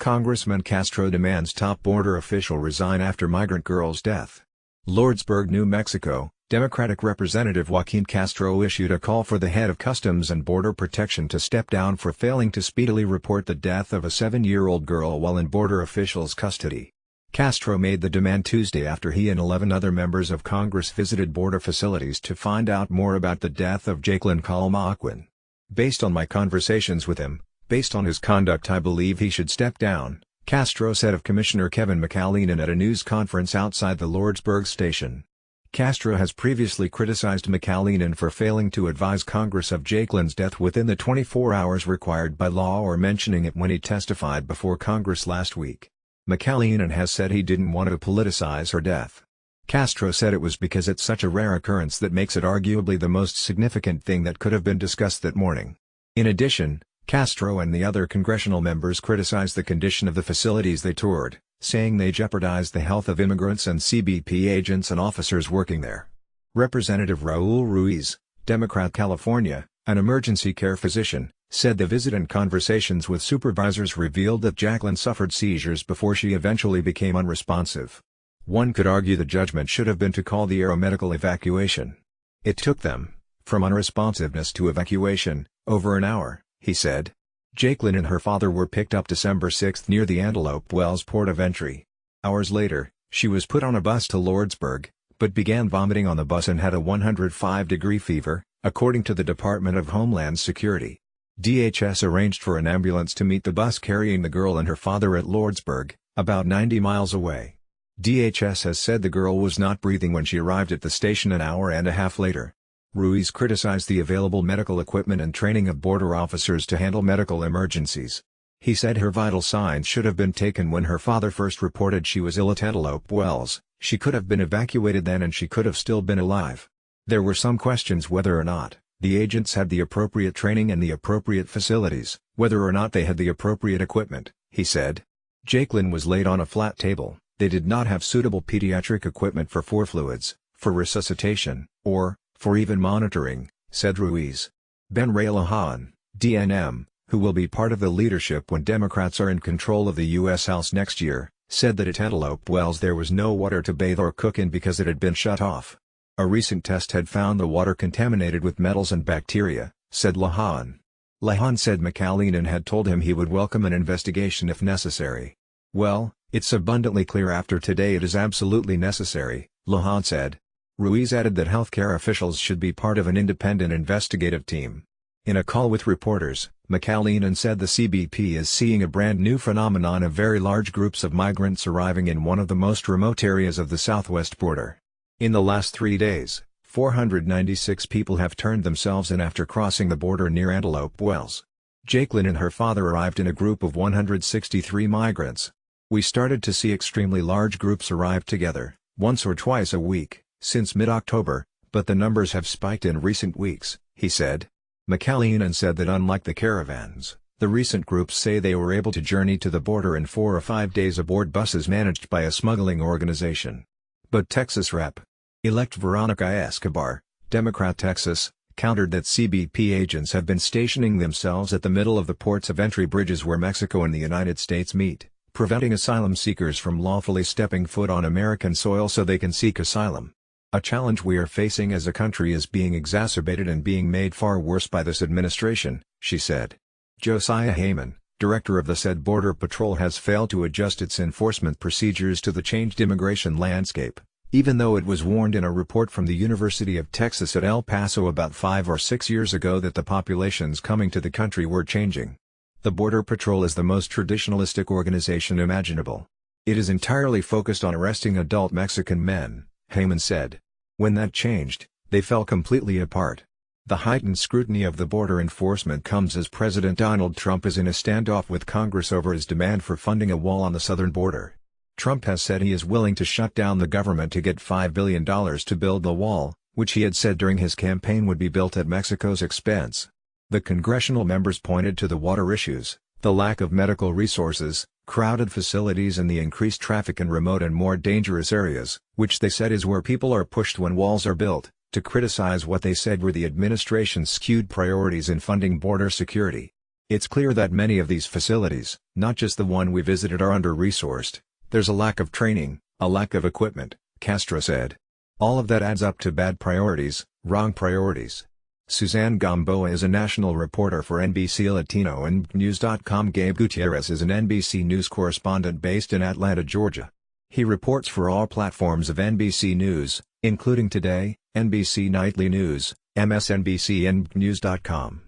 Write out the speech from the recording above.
Congressman Castro demands top border official resign after migrant girl's death. Lordsburg, New Mexico, Democratic Representative Joaquin Castro issued a call for the head of Customs and Border Protection to step down for failing to speedily report the death of a 7-year-old girl while in border officials' custody. Castro made the demand Tuesday after he and 11 other members of Congress visited border facilities to find out more about the death of Jacqueline Calma-Aquin. "Based on my conversations with him, based on his conduct, I believe he should step down," Castro said of Commissioner Kevin McAleenan at a news conference outside the Lordsburg station. Castro has previously criticized McAleenan for failing to advise Congress of Jacqueline's death within the 24 hours required by law or mentioning it when he testified before Congress last week. McAleenan has said he didn't want to politicize her death. Castro said it was because it's such a rare occurrence that makes it arguably the most significant thing that could have been discussed that morning. In addition, Castro and the other congressional members criticized the condition of the facilities they toured, saying they jeopardized the health of immigrants and CBP agents and officers working there. Representative Raul Ruiz, Democrat, California, an emergency care physician, said the visit and conversations with supervisors revealed that Jacqueline suffered seizures before she eventually became unresponsive. "One could argue the judgment should have been to call the aeromedical evacuation. It took them, from unresponsiveness to evacuation, over an hour," he said. Jacqueline and her father were picked up December 6 near the Antelope Wells port of entry. Hours later, she was put on a bus to Lordsburg, but began vomiting on the bus and had a 105-degree fever, according to the Department of Homeland Security. DHS arranged for an ambulance to meet the bus carrying the girl and her father at Lordsburg, about 90 miles away. DHS has said the girl was not breathing when she arrived at the station an hour and a half later. Ruiz criticized the available medical equipment and training of border officers to handle medical emergencies. He said her vital signs should have been taken when her father first reported she was ill at Antelope Wells. She could have been evacuated then and she could have still been alive. There were some questions whether or not the agents had the appropriate training and the appropriate facilities, whether or not they had the appropriate equipment, he said. Jacqueline was laid on a flat table. They did not have suitable pediatric equipment for fluids, for resuscitation, or for even monitoring, said Ruiz. Ben Ray Lahan, DNM, who will be part of the leadership when Democrats are in control of the U.S. House next year, said that at Antelope Wells there was no water to bathe or cook in because it had been shut off. A recent test had found the water contaminated with metals and bacteria, said Lahan. Lahan said McAleenan had told him he would welcome an investigation if necessary. "Well, it's abundantly clear after today it is absolutely necessary," Lahan said. Ruiz added that healthcare officials should be part of an independent investigative team. In a call with reporters, McAleenan said the CBP is seeing a brand new phenomenon of very large groups of migrants arriving in one of the most remote areas of the southwest border. In the last 3 days, 496 people have turned themselves in after crossing the border near Antelope Wells. Jacqueline and her father arrived in a group of 163 migrants. "We started to see extremely large groups arrive together, once or twice a week, since mid-October, but the numbers have spiked in recent weeks," he said. McAleenan said that unlike the caravans, the recent groups say they were able to journey to the border in 4 or 5 days aboard buses managed by a smuggling organization. But Texas Rep.-elect Veronica Escobar, Democrat Texas, countered that CBP agents have been stationing themselves at the middle of the ports of entry bridges where Mexico and the United States meet, preventing asylum seekers from lawfully stepping foot on American soil so they can seek asylum. "A challenge we are facing as a country is being exacerbated and being made far worse by this administration," she said. Josiah Heyman, director of the said Border Patrol, has failed to adjust its enforcement procedures to the changed immigration landscape, even though it was warned in a report from the University of Texas at El Paso about 5 or 6 years ago that the populations coming to the country were changing. "The Border Patrol is the most traditionalistic organization imaginable. It is entirely focused on arresting adult Mexican men," Heyman said. "When that changed, they fell completely apart." The heightened scrutiny of the border enforcement comes as President Donald Trump is in a standoff with Congress over his demand for funding a wall on the southern border. Trump has said he is willing to shut down the government to get $5 billion to build the wall, which he had said during his campaign would be built at Mexico's expense. The congressional members pointed to the water issues, the lack of medical resources, crowded facilities and the increased traffic in remote and more dangerous areas, which they said is where people are pushed when walls are built, to criticize what they said were the administration's skewed priorities in funding border security. It's clear that many of these facilities, not just the one we visited, are under-resourced. There's a lack of training, a lack of equipment, Castro said. All of that adds up to bad priorities, wrong priorities. Suzanne Gamboa is a national reporter for NBC Latino and News.com. Gabe Gutierrez is an NBC News correspondent based in Atlanta, Georgia. He reports for all platforms of NBC News, including Today, NBC Nightly News, MSNBC and News.com.